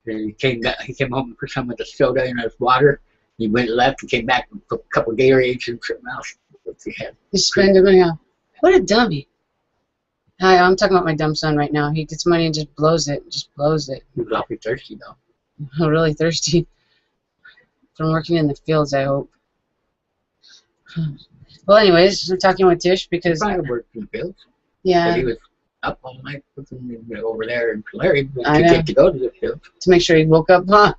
He came back. He came home for some of the soda and his water. He went left. He came back with a couple of Gatorades and something else. He spent the money on. What a dummy. Hi, I'm talking about my dumb son right now. He gets money and just blows it. Just blows it. He was awfully thirsty though. I'm really thirsty. From working in the fields, I hope. Well, anyways, I'm talking with Tish because... He probably worked in the fields. Yeah. But he was up all night with him over there in Tulare I know. to go to the fields. To make sure he woke up, huh?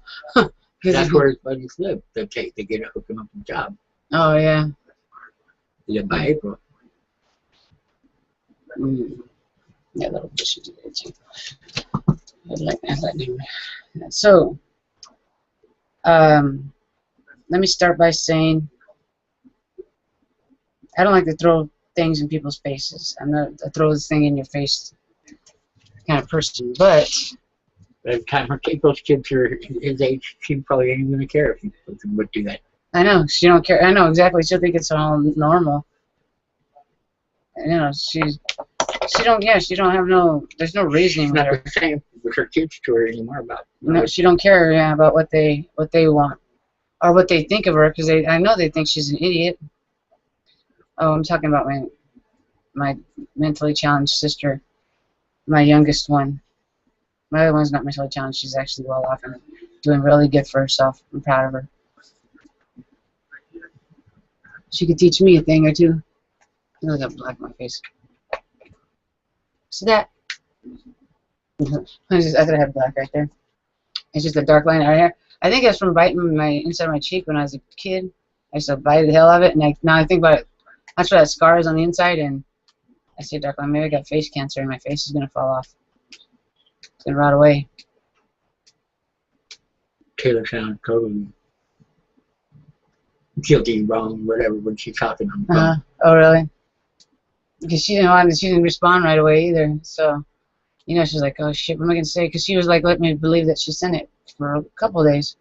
That's where his buddies live. They get to hook him up with a job. Oh, yeah. Yeah, by April. Yeah, little bitchin today, too. I like him. So, let me start by saying I don't like to throw things in people's faces. I'm not a throw this thing in your face kind of person, but by the time those kids are his age, she probably ain't even gonna care if he would do that. I know she don't care. I know exactly. She'll think it's all normal. You know, she don't. Yeah, she don't have no. There's no reasoning She's with her. not saying with her kids to her anymore about. No, she don't care. Yeah, about what they want or what they think of her, because I know they think she's an idiot. Oh, I'm talking about my mentally challenged sister, my youngest one. My other one's not mentally challenged. She's actually well off and doing really good for herself. I'm proud of her. She could teach me a thing or two. Look, I got black on my face. See that? I thought I had black right there. It's just a dark line right here. I think it's from biting my inside of my cheek when I was a kid. I used to bite the hell out of it, and now I think about it. That's where that scar is on the inside, and I see a dark line. Maybe I got face cancer, and my face is gonna fall off. It's gonna rot away. Taylor sounds totally guilty, wrong, whatever when she's talking. Oh, really? Because she didn't respond right away either. So, you know, she's like, oh shit, what am I gonna say? Because she was like, let me believe that she sent it for a couple of days.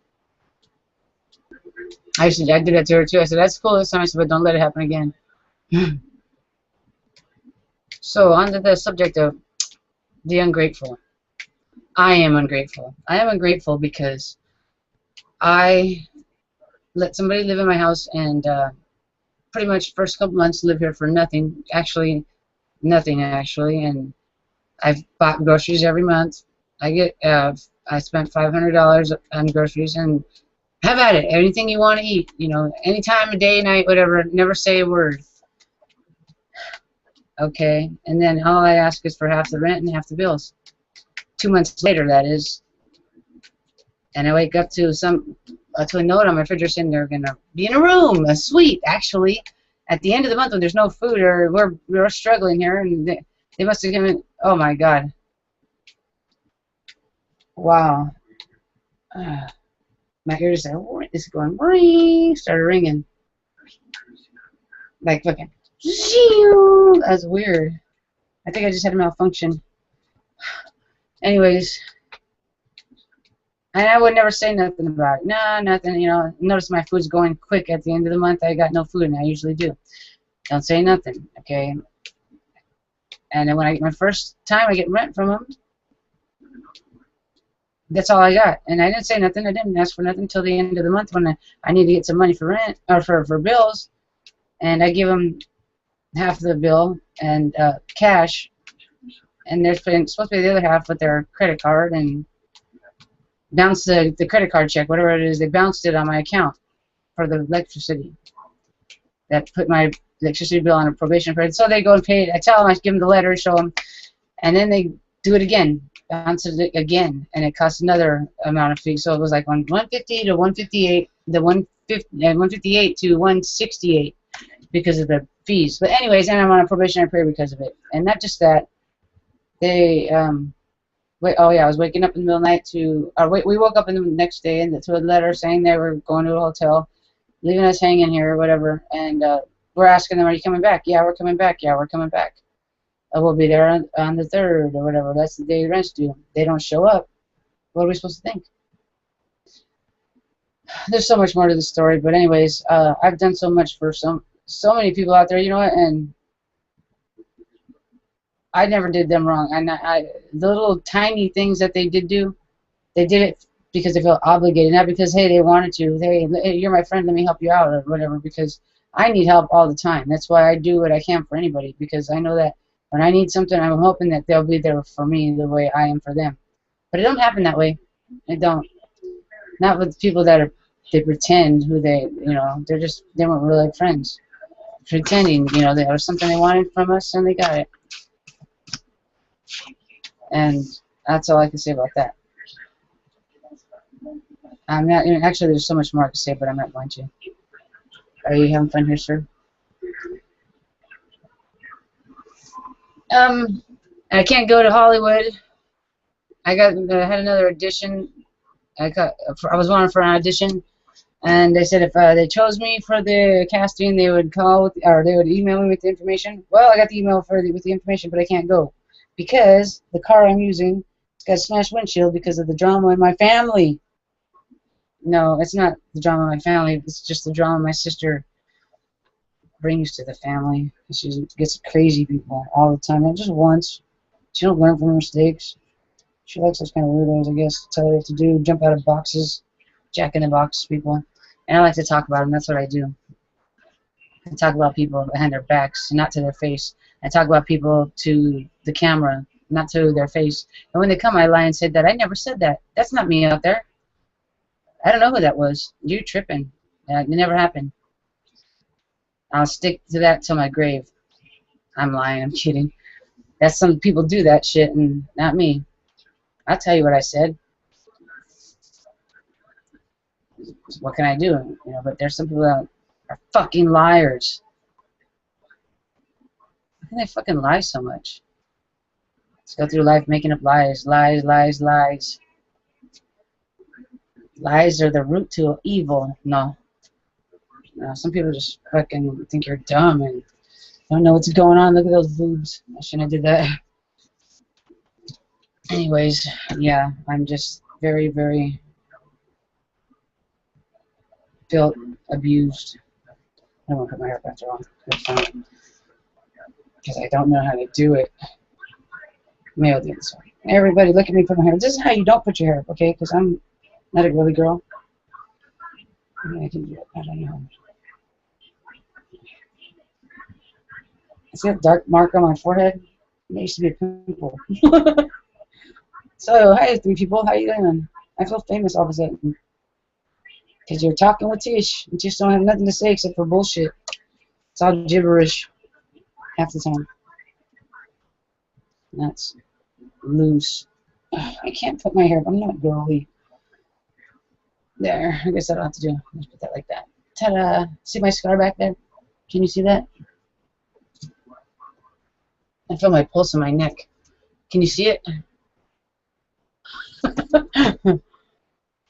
I did that to her too. I said, that's cool this time. I said, but don't let it happen again. So, on to the subject of the ungrateful. I am ungrateful. I am ungrateful because I let somebody live in my house and pretty much first couple months live here for nothing. Actually, nothing actually. And I've bought groceries every month. I spent $500 on groceries and have at it. Anything you want to eat, you know, any time of day, night, whatever. Never say a word. Okay, and then all I ask is for half the rent and half the bills. 2 months later, that is. And I wake up to a note on my refrigerator saying they're gonna be in a room, a suite, actually, at the end of the month when there's no food or we're struggling here, and they must have given. Oh my God! Wow. My ears are going ring, started ringing. Like fucking. That's weird. I think I just had a malfunction. Anyways, and I would never say nothing about it. No, nothing. You know, notice my food's going quick at the end of the month. I got no food, and I usually do. Don't say nothing, okay? And then when I get my first time, I get rent from them. That's all I got, and I didn't say nothing. I didn't ask for nothing until the end of the month when I need to get some money for rent or for bills, and I give them half the bill and cash, and they're supposed to pay the other half with their credit card and bounce the credit card check, whatever it is. They bounced it on my account for the electricity. That put my electricity bill on a probation period. So they go and pay it. I tell them, I give them the letter, show them, and then they do it again. Bounce it again, and it costs another amount of fee. So it was like 150 to 158, the 158 to 168 because of the fees. But anyways, and I'm on a probationary period because of it. And not just that, they oh yeah, I was waking up in the middle of the night we woke up in the next day and to a letter saying they were going to a hotel, leaving us hanging here or whatever, and we're asking them, are you coming back? Yeah, we're coming back. Yeah, we're coming back. We'll be there on the 3rd or whatever. That's the day rent's due. They don't show up. What are we supposed to think? There's so much more to the story, but anyways, I've done so much for so many people out there, you know what, and I never did them wrong. The little tiny things that they did do, They did it because they felt obligated, not because, hey, they wanted to. Hey, you're my friend, let me help you out or whatever, because I need help all the time. That's why I do what I can for anybody, because I know that when I need something, I'm hoping that they'll be there for me the way I am for them. But it don't happen that way. It don't. Not with people that are, they pretend who they, they weren't really like friends. Pretending, there was something they wanted from us and they got it. And that's all I can say about that. I'm not, actually, there's so much more I could say, but I'm not going to. Are you having fun here, sir? I can't go to Hollywood. I had another audition. I was wanted for an audition, and they said if they chose me for the casting, they would they would email me with the information. Well, I got the email with the information, but I can't go because the car I'm using it's got a smashed windshield because of the drama in my family. No, it's not the drama in my family. It's just the drama my sister brings to the family. She gets crazy people all the time, not just once. She don't learn from her mistakes. She likes those kind of weirdos, I guess. Tell her what to do, jump out of boxes, jack in the box people. And I like to talk about them. That's what I do. I talk about people behind their backs, not to their face. I talk about people to the camera, not to their face. And when they come, I lie and say that I never said that. That's not me out there. I don't know who that was. You're tripping. It never happened. I'll stick to that till my grave. I'm lying. I'm kidding. That's some people do that shit, and not me. I'll tell you what I said. What can I do? But there's some people that are fucking liars. How can they fucking lie so much? Let's go through life making up lies. Lies, lies, lies. Lies are the root to evil. No. Some people just fucking think you're dumb and don't know what's going on. Look at those boobs. I shouldn't have did that. Anyways, yeah, I'm just very, very feel abused. I don't want to put my hair back on. Because I don't know how to do it. Maybe I'll do it this way. Everybody, look at me put my hair. This is how you don't put your hair up, okay? Because I'm not a girly girl. Maybe I can do it. I don't know. See that dark mark on my forehead? It used to be a pimple. So, hi, three people. How you doing? I feel famous all of a sudden. Because you're talking with Tish. You just don't have nothing to say except for bullshit. It's all gibberish. Half the time. That's loose. Ugh, I can't put my hair up. I'm not girly. There. I guess I don't have to do. Let's put that like that. Ta-da! See my scar back there? Can you see that? I feel my pulse in my neck. Can you see it?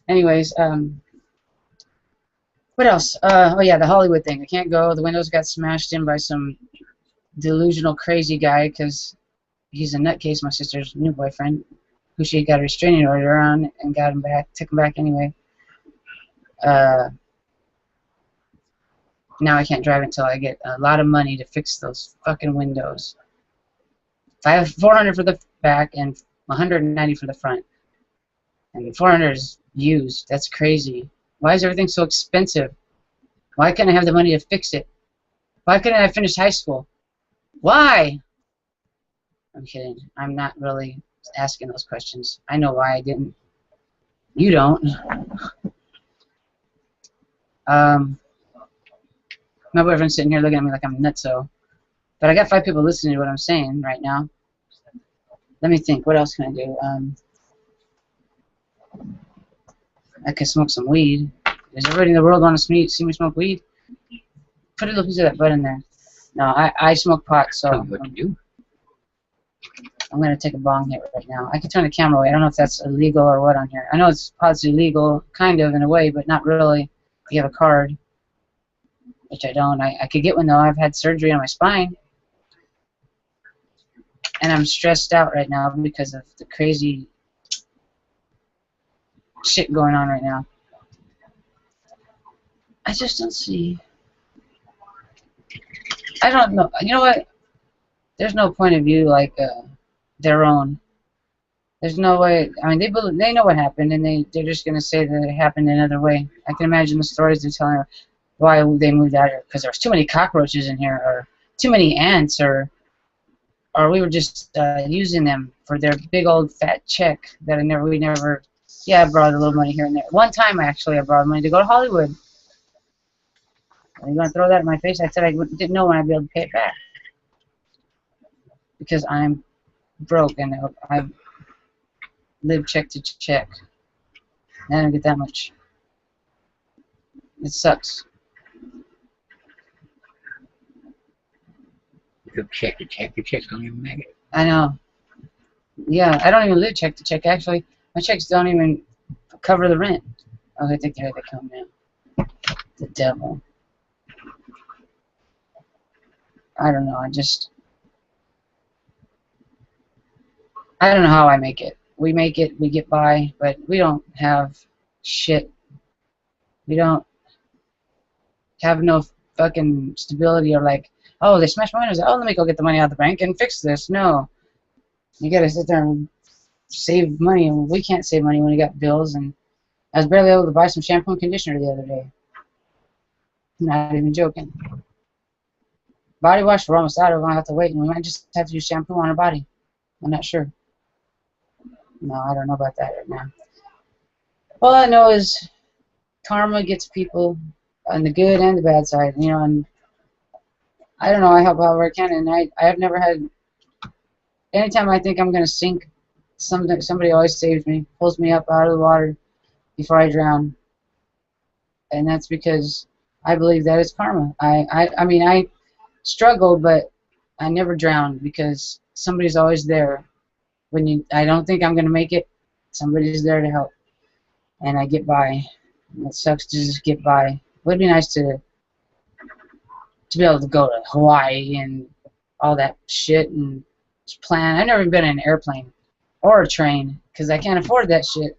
Anyways, what else? Oh yeah, the Hollywood thing. I can't go. The windows got smashed in by some delusional crazy guy because he's a nutcase, my sister's new boyfriend, who she got a restraining order on and got him back, took him back anyway. Now I can't drive until I get a lot of money to fix those fucking windows. If I have $400 for the back and $190 for the front, and 400 is used. That's crazy. Why is everything so expensive? Why can't I have the money to fix it? Why couldn't I finish high school? Why? I'm kidding. I'm not really asking those questions. I know why I didn't. You don't. My boyfriend's sitting here looking at me like I'm nutso. But I got 5 people listening to what I'm saying right now. Let me think. What else can I do? I could smoke some weed. Does everybody in the world want to see me smoke weed? Put a little piece of that bud in there. No, I smoke pot, so What to do? I'm going to take a bong hit right now. I can turn the camera away. I don't know if that's illegal or what on here. I know it's pot's illegal, kind of, in a way, but not really. If you have a card, which I don't. I could get one, though. I've had surgery on my spine. And I'm stressed out right now because of the crazy shit going on right now. I just don't see. I don't know. You know what? There's no point of view like their own. There's no way. I mean, they know what happened, and they're just gonna say that it happened another way. I can imagine the stories they're telling her why they moved out here, because there was too many cockroaches in here, or too many ants, or we were just using them for their big old fat check that we never. Yeah, I borrowed a little money here and there. One time, actually, I borrowed money to go to Hollywood. Are you gonna throw that in my face? I said I didn't know when I'd be able to pay it back because I'm broke and I live check to check. And I don't get that much. It sucks. You check the check. The checks don't even make it. I know. Yeah, I don't even live check to check. Actually, my checks don't even cover the rent. Oh, I think here they come now. The devil. I don't know. I don't know how I make it. We make it, we get by, but we don't have shit. We don't have no fucking stability or like, oh, they smashed my windows. Oh, let me go get the money out of the bank and fix this. No. You gotta sit there and save money, and we can't save money when we got bills. And I was barely able to buy some shampoo and conditioner the other day. Not even joking. Body wash, we're almost out. We're gonna have to wait, and we might just have to use shampoo on our body. I'm not sure. No, I don't know about that right now. All I know is karma gets people on the good and the bad side, you know, and I don't know, I help however I can, and I have never had, anytime I think I'm going to sink, somebody always saves me, pulls me up out of the water before I drown, and that's because I believe that is karma. I mean, I struggled, but I never drowned because somebody's always there. When I don't think I'm going to make it, somebody's there to help, and I get by. It sucks to just get by. It would be nice to be able to go to Hawaii and all that shit and just plan. I've never been in an airplane or a train because I can't afford that shit.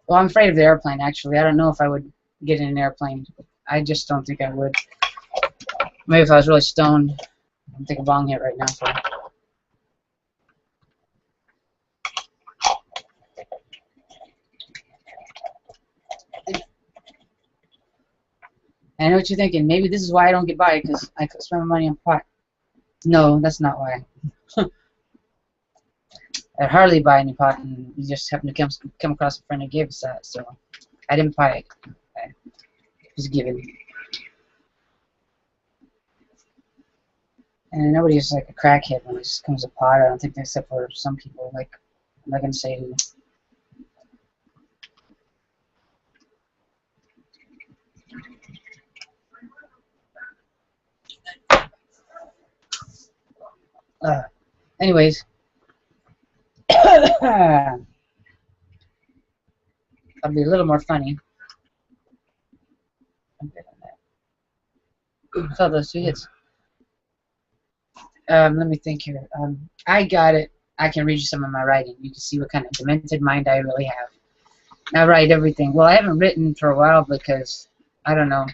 Well, I'm afraid of the airplane, actually. I don't know if I would get in an airplane. I just don't think I would. Maybe if I was really stoned. I'm taking a bong hit right now. So. I know what you're thinking. Maybe this is why I don't get by, because I could spend my money on pot. No, that's not why. I'd hardly buy any pot, and we just happened to come across a friend who gave us that, so I didn't buy it. It was given. And nobody's like a crackhead when it just comes to pot. I don't think, except for some people. Like, I'm not gonna say who. Anyways, I'll be a little more funny. I'm good on that. Saw those 2 hits. Let me think here. I got it. I can read you some of my writing. You can see what kind of demented mind I really have. I write everything. Well, I haven't written for a while because I don't know.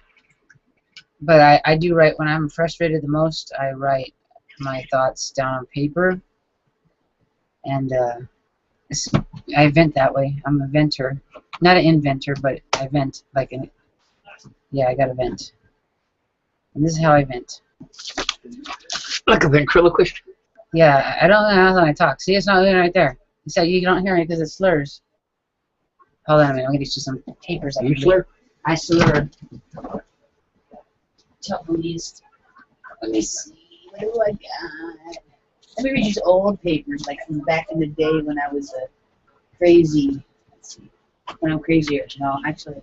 But I do write when I'm frustrated the most. I write my thoughts down on paper, and I vent that way. I'm a venter, not an inventor, but I vent like an. Yeah, I got to vent, and this is how I vent. Like a ventriloquist. Yeah, I don't know how I talk. See, it's not even right there. You said you don't hear me because it slurs. Hold on a minute. I'm gonna get you some papers. You slur? I slur. Please. Let me see. What do I got? Let me read you some old papers, like from back in the day when I was crazy. Let's see. When I'm crazier. No, actually,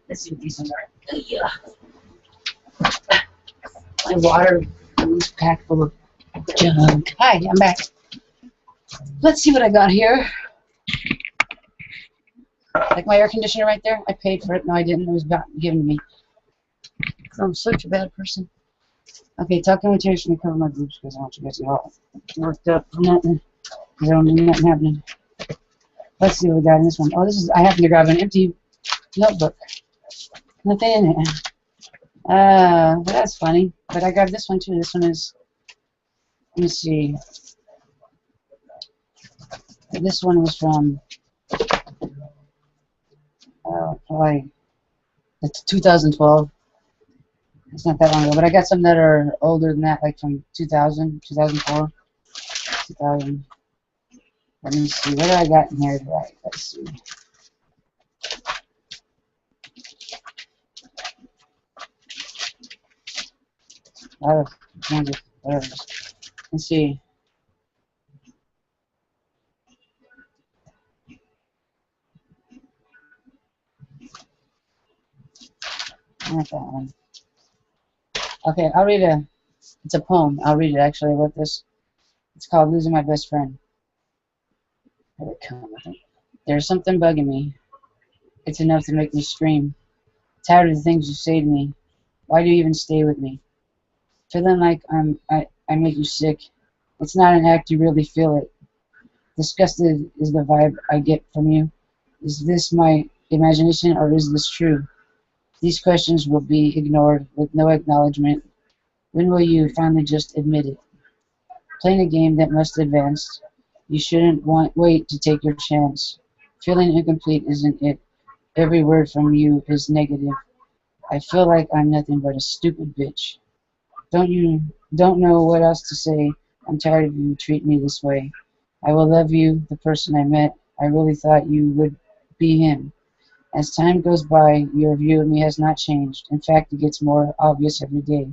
let's see what these ones are. Yeah. My water is packed full of junk. Hi, I'm back. Let's see what I got here. Like my air conditioner right there. I paid for it. No, I didn't. It was given to me. I'm such a bad person. Okay, documentation to cover my boobs because I want you guys to get all worked up for nothing. Because I don't do nothing happening. Let's see what we got in this one. Oh, this is. I happen to grab an empty notebook. Nothing in it. Well, that's funny. But I grabbed this one too. This one is. Let me see. This one was from probably 2012. It's not that long ago, but I got some that are older than that, like from 2000, 2004, 2000. Let me see, what do I got in here to write? Let's see. A lot of whatever. Let's see. Not that one. Okay, I'll read it's a poem. I'll read it actually. I wrote this. It's called Losing My Best Friend. Here it comes. There's something bugging me. It's enough to make me scream. Tired of the things you say to me. Why do you even stay with me? Feeling like I make you sick. It's not an act, you really feel it. Disgusted is the vibe I get from you. Is this my imagination or is this true? These questions will be ignored with no acknowledgement. When will you finally just admit it? Playing a game that must advance. You shouldn't wait to take your chance. Feeling incomplete isn't it. Every word from you is negative. I feel like I'm nothing but a stupid bitch. Don't know what else to say. I'm tired of you treating me this way. I will love you, the person I met. I really thought you would be him. As time goes by, your view of me has not changed. In fact, it gets more obvious every day.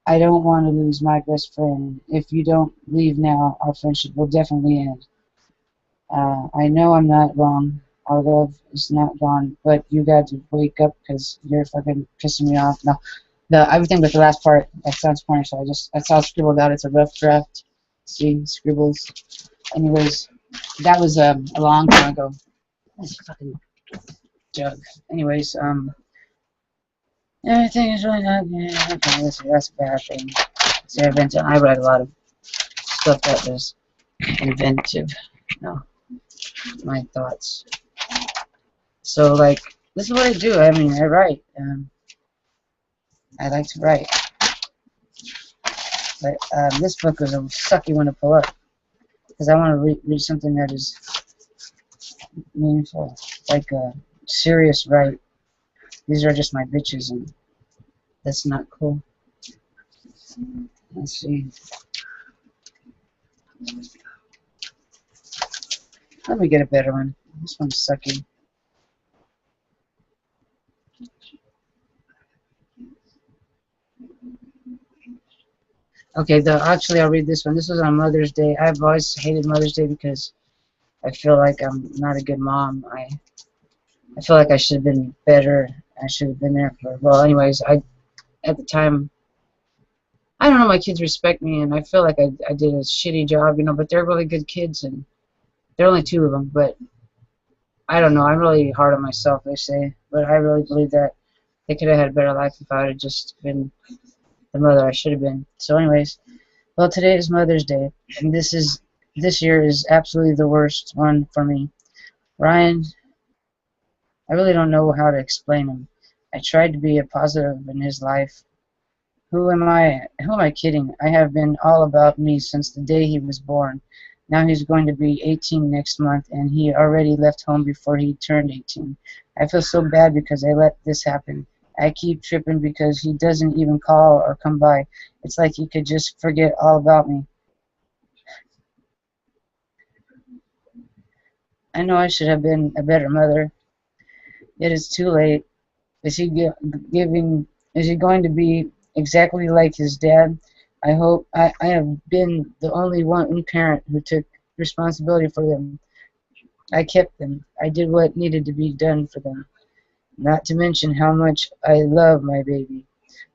I don't want to lose my best friend. If you don't leave now, our friendship will definitely end. I know I'm not wrong. Our love is not gone, but you got to wake up because you're fucking pissing me off. No, everything but the last part that sounds funny, so that's all scribbled out. It's a rough draft. See, scribbles. Anyways, that was a long time ago. This fucking jug. Anyways, everything is really not good. Okay, that's a bad thing. See, I write a lot of stuff that is inventive. No, my thoughts. So, like, this is what I do. I mean, I write. I like to write. But this book was a sucky one to pull up because I want to read something that is meaningful, like a serious write. These are just my bitches, and that's not cool. Let's see. Let me get a better one. This one's sucky. Okay, actually I'll read this one. This was on Mother's Day. I've always hated Mother's Day because I feel like I'm not a good mom. I feel like I should have been better. I should have been there for. Well, anyways, at the time, I don't know. My kids respect me, and I feel like I did a shitty job, you know. But they're really good kids, and there are only two of them. But I don't know. I'm really hard on myself, they say, but I really believe that they could have had a better life if I had just been the mother I should have been. So, anyways, well, today is Mother's Day, and this year is absolutely the worst one for me. Ryan, I really don't know how to explain him. I tried to be a positive in his life. Who am I? Who am I kidding? I have been all about me since the day he was born. Now he's going to be 18 next month, and he already left home before he turned 18. I feel so bad because I let this happen. I keep tripping because he doesn't even call or come by. It's like he could just forget all about me. I know I should have been a better mother. It is too late. Is he giving? Is he going to be exactly like his dad? I hope I have been the only one parent who took responsibility for them. I kept them. I did what needed to be done for them. Not to mention how much I love my baby.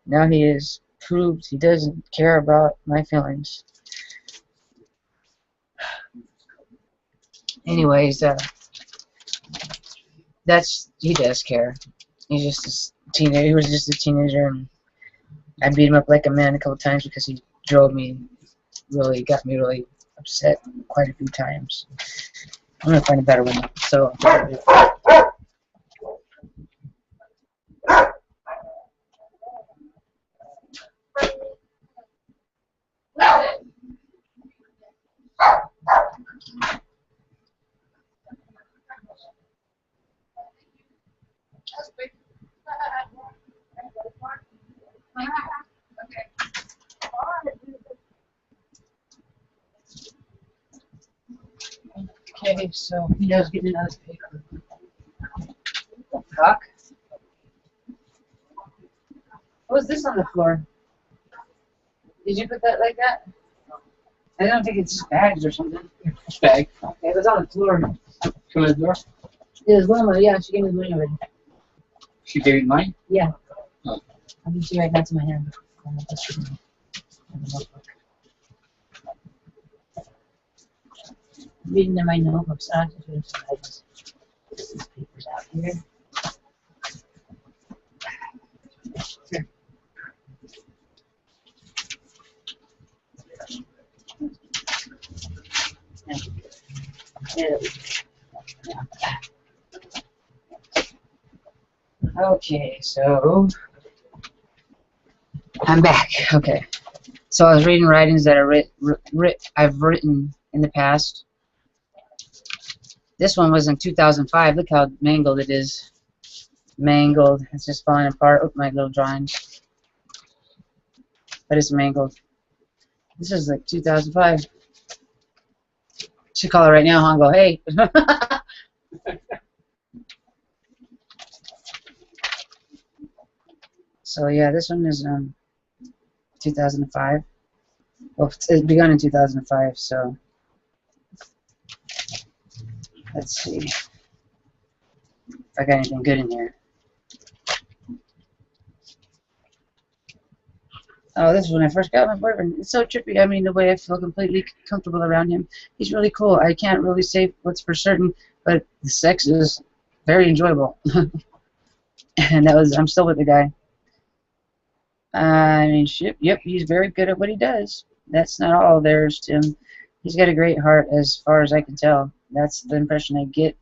Now he has proved he doesn't care about my feelings. Anyways, he does care. He's just a teenager. He was just a teenager, and I beat him up like a man a couple times because he got me really upset quite a few times. I'm gonna find a better one. So. so he does get another paper. Fuck. What was this on the floor? Did you put that like that? I don't think it's just bags or something. It's bag. Okay, it was on the floor. Come to the door. It was one of yeah, she gave me the money already. She gave you mine? Yeah. Oh. I think she right now to my hand. Reading in my notebooks. I just read these papers out here. Here. Okay, so I'm back. Okay, so I was reading writings that I've written in the past. This one was in 2005. Look how mangled it is. Mangled. It's just falling apart. Oh, my little drawing. But it's mangled. This is like 2005. Should call her right now, huh? And go, hey. So yeah, this one is 2005. Well, it begun in 2005. So let's see if I got anything good in here. Oh, this is when I first got my boyfriend. It's so trippy. I mean, the way I feel completely comfortable around him. He's really cool. I can't really say what's for certain, but the sex is very enjoyable. And I'm still with the guy. I mean, shit, yep, he's very good at what he does. That's not all there is to him. He's got a great heart, as far as I can tell. That's the impression I get.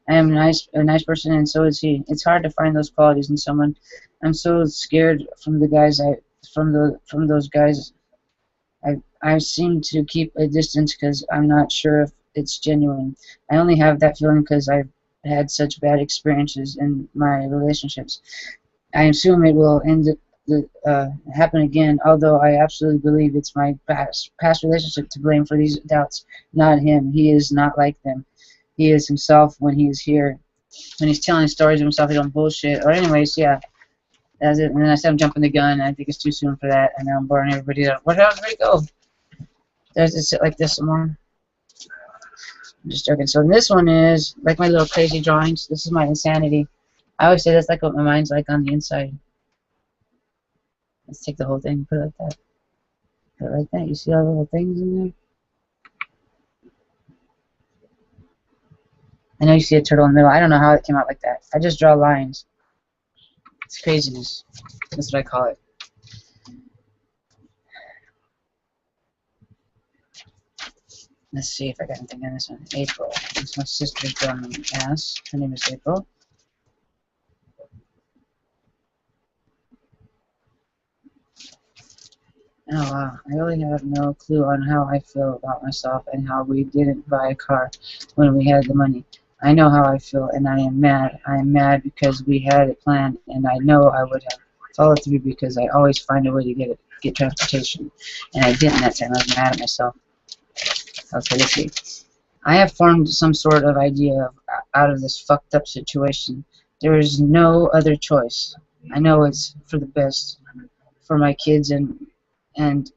I am a nice person, and so is he. It's hard to find those qualities in someone. I'm so scared from the guys from those guys. I seem to keep a distance because I'm not sure if it's genuine. I only have that feeling because I've had such bad experiences in my relationships. I assume it will happen again, although I absolutely believe it's my past relationship to blame for these doubts, not him. He is not like them. He is himself when he is here. When he's telling stories of himself, he don't bullshit. Or anyways, yeah. That's it. And then I said I'm jumping the gun. I think it's too soon for that. And now I'm boring everybody out. Where did it go? Does it sit like this some more? I'm just joking. So this one is like my little crazy drawings. This is my insanity. I always say that's like what my mind's like on the inside. Let's take the whole thing and put it like that. Put it like that. You see all the little things in there? I know you see a turtle in the middle. I don't know how it came out like that. I just draw lines. It's craziness. That's what I call it. Let's see if I got anything in this one. April. It's my sister's drawing my ass. Her name is April. Oh wow, I really have no clue on how I feel about myself and how we didn't buy a car when we had the money. I know how I feel and I am mad. I am mad because we had it planned and I know I would have followed through because I always find a way to get transportation. And I didn't that time. I was mad at myself. Okay, let's see. I have formed some sort of idea out of this fucked up situation. There is no other choice. I know it's for the best for my kids and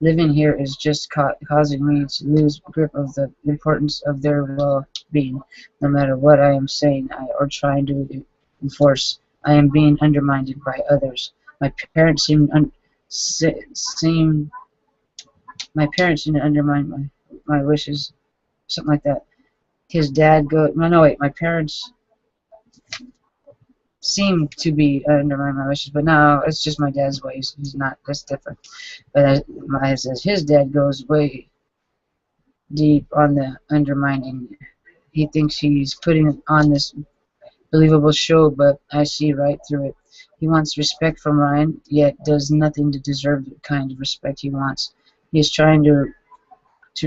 living here is just causing me to lose grip of the importance of their well-being. No matter what I am saying or trying to enforce, I am being undermined by others. My parents seem to undermine my wishes, something like that. His dad my parents seem to be undermining my wishes, but no, it's just my dad's ways. He's not, that's different. But as his dad goes way deep on the undermining. He thinks he's putting on this believable show, but I see right through it. He wants respect from Ryan, yet does nothing to deserve the kind of respect he wants. He is trying to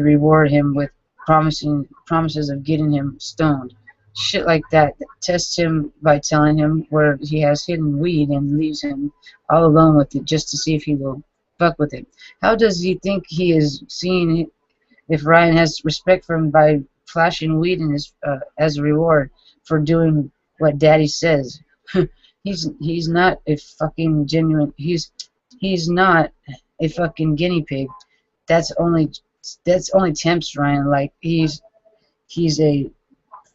reward him with promises of getting him stoned. Shit like that tests him by telling him where he has hidden weed and leaves him all alone with it just to see if he will fuck with it. How does he think he is seeing it if Ryan has respect for him by flashing weed in his as a reward for doing what Daddy says. He's not a fucking genuine. He's not a fucking guinea pig. That's only temps Ryan. Like he's a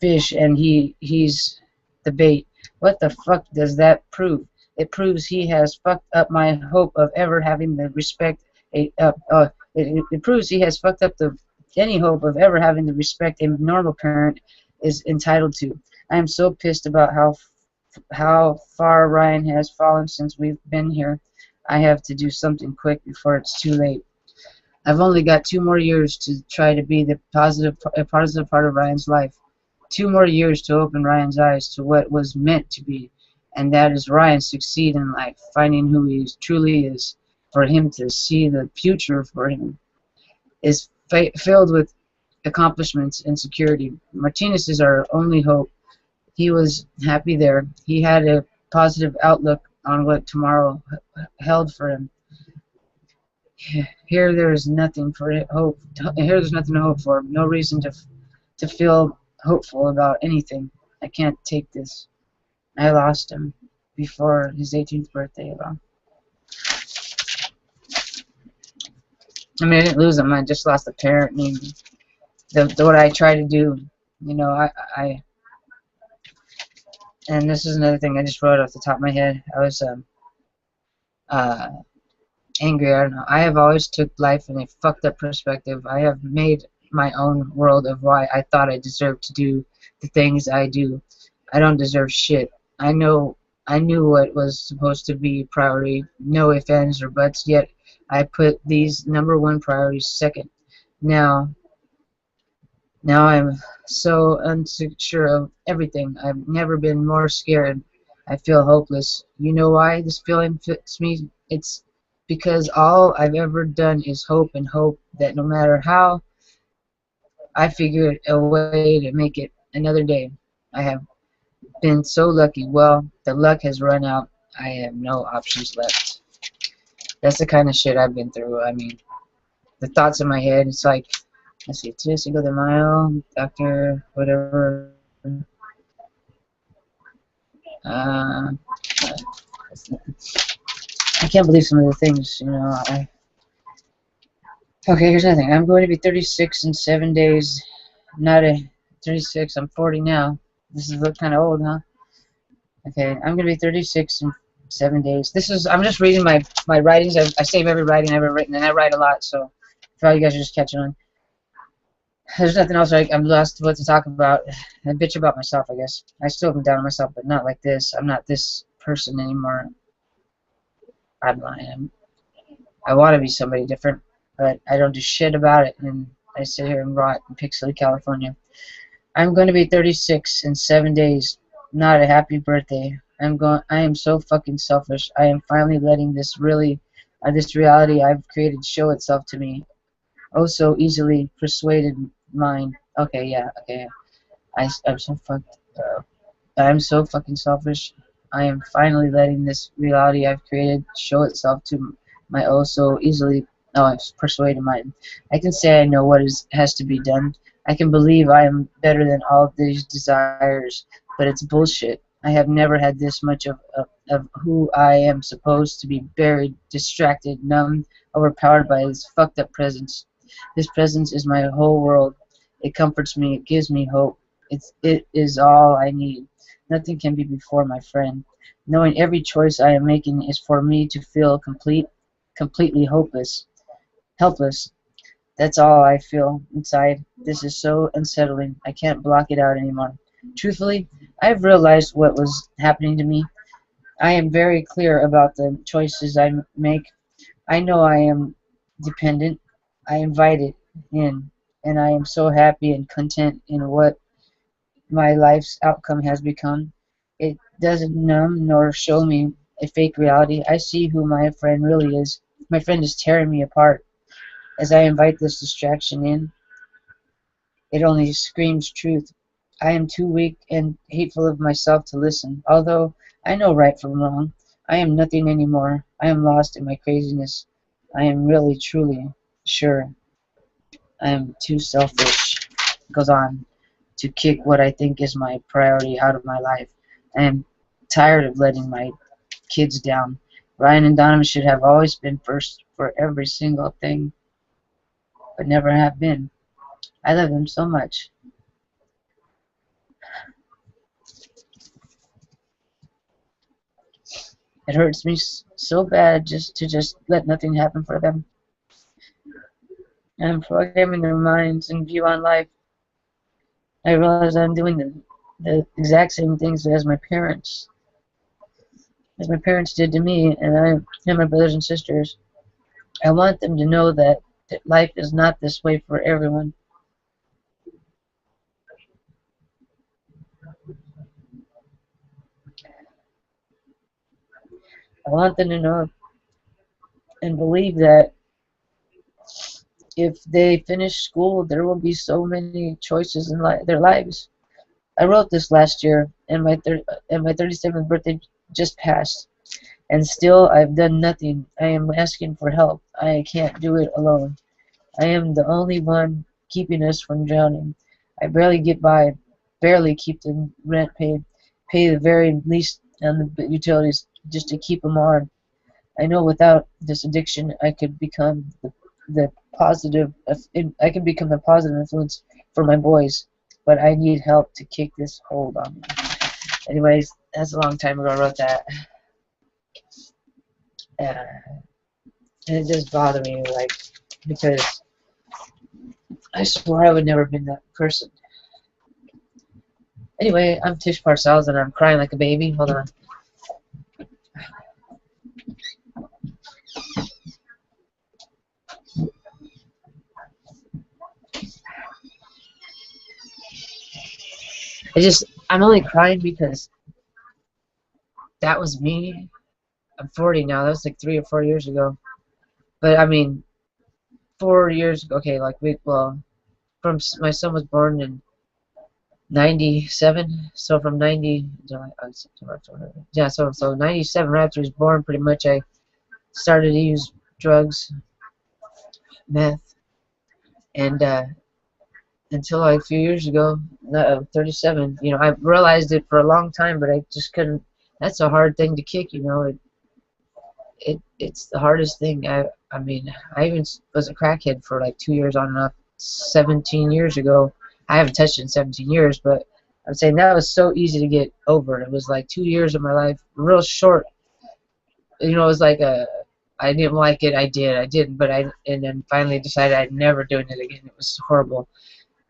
fish and he's the bait. What the fuck does that prove? It proves he has fucked up my hope of ever having the respect. It proves he has fucked up any hope of ever having the respect a normal parent is entitled to. I am so pissed about how far Ryan has fallen since we've been here. I have to do something quick before it's too late. I've only got 2 more years to try to be a positive part of Ryan's life. 2 more years to open Ryan's eyes to what was meant to be, and that is Ryan succeed in life, finding who he truly is, for him to see the future for him is filled with accomplishments and security. Martinez is our only hope. He was happy there. He had a positive outlook on what tomorrow held for him. Here there is nothing for hope. Here there's nothing to hope for. No reason to feel hopeful about anything. I can't take this. I lost him before his 18th birthday. I mean, I didn't lose him. I just lost a parent. I mean, what I try to do, you know, and this is another thing I just wrote off the top of my head. I was angry. I don't know. I have always took life in a fucked up perspective. I have made my own world of why I thought I deserved to do the things I do. I don't deserve shit. I knew what was supposed to be priority, no ifs, ands, or buts, yet I put these #1 priorities second. Now I'm so unsecure of everything. I've never been more scared. I feel hopeless. You know why this feeling fits me? It's because all I've ever done is hope and hope that no matter how, I figured a way to make it another day. I have been so lucky. Well, the luck has run out. I have no options left. That's the kind of shit I've been through. I mean, the thoughts in my head, it's like, let's see, 2 Cinco de Mayo, Dr. whatever. I can't believe some of the things, you know. Okay, here's another thing. I'm going to be 36 in 7 days. Not a 36. I'm 40 now. This is kind of old, huh? Okay, I'm going to be 36 in 7 days. I'm just reading my writings. I save every writing I've ever written, and I write a lot, so if all you guys are just catching on. There's nothing else I'm lost what to talk about. I bitch about myself, I guess. I still am down on myself, but not like this. I'm not this person anymore. I'm lying. I want to be somebody different, but I don't do shit about it, and I sit here and rot in Pig City, California. I'm going to be 36 in 7 days. Not a happy birthday. I am so fucking selfish. I am finally letting this reality I've created show itself to me. Oh, so easily persuaded mind. Okay, yeah, okay. I'm so fucked. I'm so fucking selfish. I am finally letting this reality I've created show itself to my oh so easily persuaded mind. I can say I know what has to be done. I can believe I am better than all these desires, but it's bullshit. I have never had this much of who I am supposed to be buried, distracted, numb, overpowered by this fucked up presence. This presence is my whole world. It comforts me. It gives me hope. It is all I need. Nothing can be before my friend. Knowing every choice I am making is for me to feel completely helpless. That's all I feel inside. This is so unsettling. I can't block it out anymore. Truthfully, I've realized what was happening to me. I am very clear about the choices I make. I know I am dependent. I invite it in, and I am so happy and content in what my life's outcome has become. It doesn't numb nor show me a fake reality. I see who my friend really is. My friend is tearing me apart. As I invite this distraction in, it only screams truth. I am too weak and hateful of myself to listen. Although I know right from wrong, I am nothing anymore. I am lost in my craziness. I am really, truly sure I am too selfish. It goes on. to kick what I think is my priority out of my life. I am tired of letting my kids down. Ryan and Donovan should have always been first for every single thing, but never have been. I love them so much. It hurts me so bad just let nothing happen for them. And programming their minds and view on life. I realize I'm doing the exact same things as my parents did to me, and my brothers and sisters. I want them to know that life is not this way for everyone. I want them to know and believe that if they finish school, there will be so many choices in their lives. I wrote this last year, and my 37th birthday just passed, and still I've done nothing. I am asking for help. I can't do it alone. I am the only one keeping us from drowning. I barely get by, barely keep the rent paid, pay the very least on the utilities just to keep them on. I know without this addiction, I could become the positive. I could become a positive influence for my boys, but I need help to kick this hold on me. Anyways, that's a long time ago I wrote that, and it just bothered me, like, because I swore I would never have been that person. Anyway, I'm Tish Parcells, and I'm crying like a baby. Hold on. I'm only crying because that was me. I'm 40 now. That was like 3 or 4 years ago. But I mean, 4 years ago. Okay, like my son was born in '97. So from 90, September, October, yeah. So '97, right after he was born, pretty much I started to use drugs, meth, and until like a few years ago, 37. You know, I realized it for a long time, but I just couldn't. That's a hard thing to kick. You know, it's the hardest thing. I mean, I even was a crackhead for like 2 years on and off 17 years ago. I haven't touched it in 17 years, but I'm saying that was so easy to get over. It was like 2 years of my life, real short. You know, it was like I didn't like it. I didn't, but and then finally decided I'd never doing it again. It was horrible,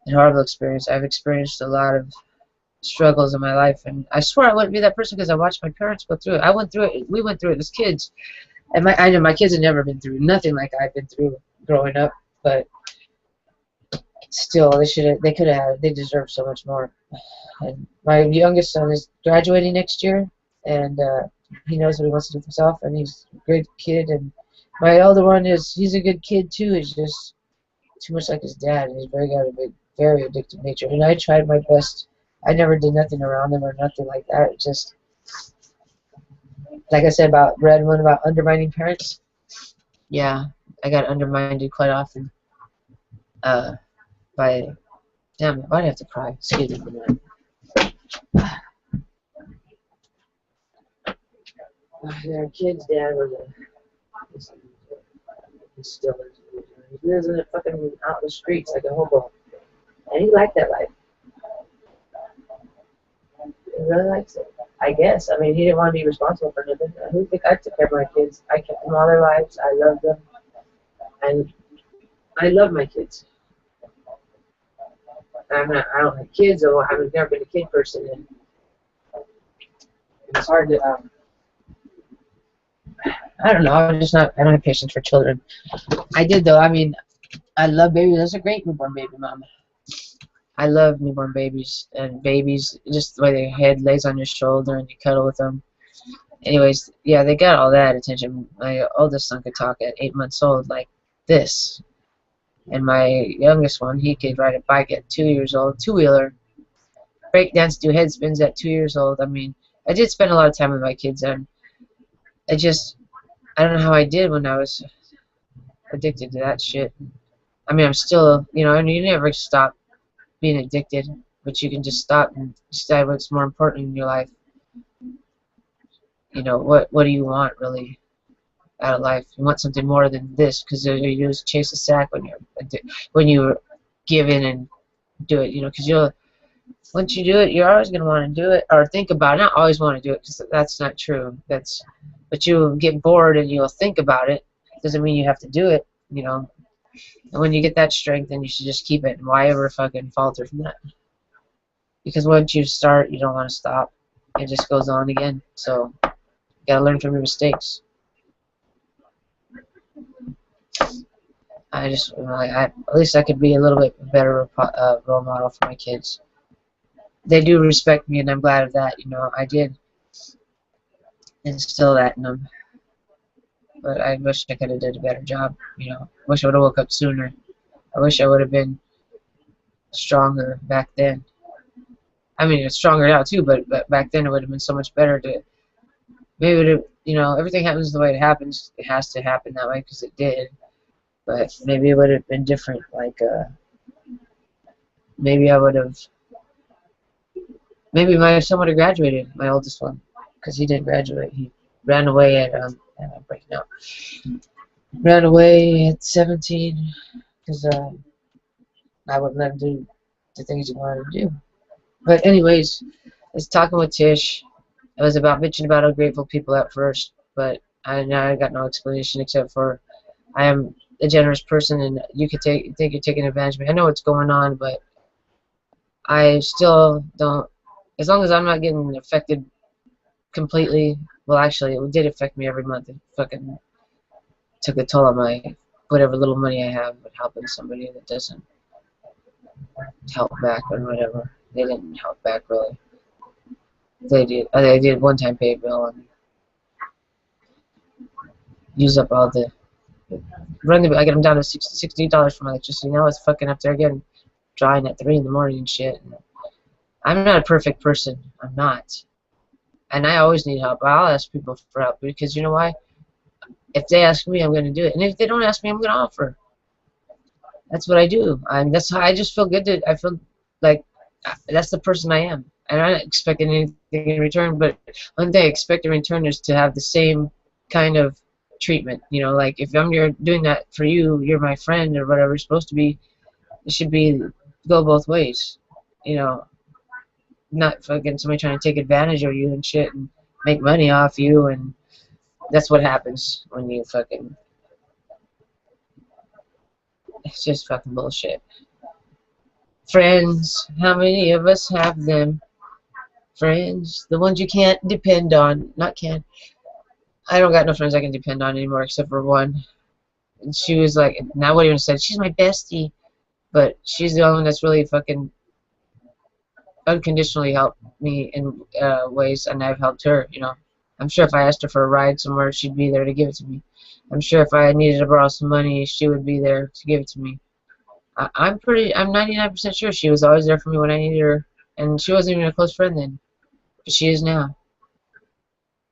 a horrible experience. I've experienced a lot of struggles in my life, and I swear I wouldn't be that person because I watched my parents go through it. I went through it. We went through it as kids. And I know my kids have never been through nothing like I've been through growing up, but still, they could have, they deserve so much more. And my youngest son is graduating next year, and he knows what he wants to do for himself, and he's a good kid. And my older one he's a good kid too. He's just too much like his dad, and he's got a very addictive nature. And I tried my best. I never did nothing around him or nothing like that. It just, like I said about read one about undermining parents. Yeah, I got undermined quite often. By damn it, why'd I have to cry? Excuse me for that. Their kid's dad was he still is. He lives in out in the streets like a hobo, and he liked that life. He really likes it. I guess. I mean, he didn't want to be responsible for nothing. I took care of my kids. I kept them all their lives. I loved them. And I love my kids. I don't have kids, though. I've never been a kid person. And it's hard to, I don't know. I don't have patience for children. I did, though. I mean, I love babies. That's a great newborn baby mom. I love newborn babies and babies, just the way their head lays on your shoulder and you cuddle with them. Anyways, yeah, they got all that attention. My oldest son could talk at 8 months old like this. And my youngest one, he could ride a bike at 2 years old, two-wheeler, break dance, do head spins at 2 years old. I mean, I did spend a lot of time with my kids, and I don't know how I did when I was addicted to that shit. I mean, I'm still, you know, and you never stop being addicted. but you can just stop and decide what's more important in your life. You know, what do you want really out of life? You want something more than this, because you just chase a sack when you give in and do it. You know, because you'll once you do it, you're always going to want to do it or think about it. Not always want to do it, because that's not true. But you'll get bored and you'll think about it. Doesn't mean you have to do it. You know, and when you get that strength, then you should just keep it. And why ever fucking falter from that? Because once you start, you don't want to stop. It just goes on again. So you gotta learn from your mistakes. At least I could be a little bit better role model for my kids. They do respect me, and I'm glad of that. You know, I did instill that in them, but I wish I could have did a better job. You know, wish I would have woke up sooner. I wish I would have been stronger back then. I mean, it's stronger now too, but back then it would have been so much better to maybe to, you know, everything happens the way it happens. It has to happen that way because it did. But maybe it would have been different. Like maybe I would have. Maybe my son would have graduated, my oldest one, because he didn't graduate. He ran away at I'm breaking out. Ran away at 17 because I wouldn't let him do the things he wanted to do. But anyways, I was talking with Tish. It was about bitching about ungrateful people at first, but I got no explanation except for I am a generous person, and you could think you're taking advantage of me. I know what's going on, but I still don't. As long as I'm not getting affected completely, well, actually, it did affect me every month. It fucking took a toll on my whatever little money I have, but helping somebody that doesn't help back or whatever. They didn't help back really. They did. I did one time pay a bill and use up all the I got them down to $60 for my electricity. Now it's fucking up there again, drying at 3 in the morning and shit. And I'm not a perfect person. I'm not. And I always need help. I'll ask people for help because you know why? If they ask me, I'm going to do it. And if they don't ask me, I'm going to offer. That's what I do. That's how I just feel good. I feel like that's the person I am. And I'm not expecting anything in return. But one thing I expect in return is to have the same kind of treatment. You know, like if I'm doing that for you, you're my friend or whatever it's supposed to be. It should go both ways. You know, not fucking somebody trying to take advantage of you and shit and make money off you, and that's what happens when you fucking. It's just fucking bullshit. Friends, how many of us have them? Friends, the ones you can't depend on. Not can. I don't got no friends I can depend on anymore except for one. And she was like, and I wouldn't even say she's my bestie, but she's the only one that's really fucking unconditionally helped me in ways, and I've helped her. You know, I'm sure if I asked her for a ride somewhere, she'd be there to give it to me. I'm sure if I needed to borrow some money, she would be there to give it to me. I'm 99% sure she was always there for me when I needed her, and she wasn't even a close friend then, but she is now.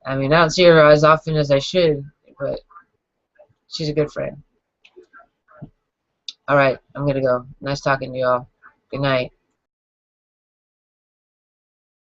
I mean, I don't see her as often as I should, but she's a good friend. Alright, I'm gonna go. Nice talking to y'all. Good night.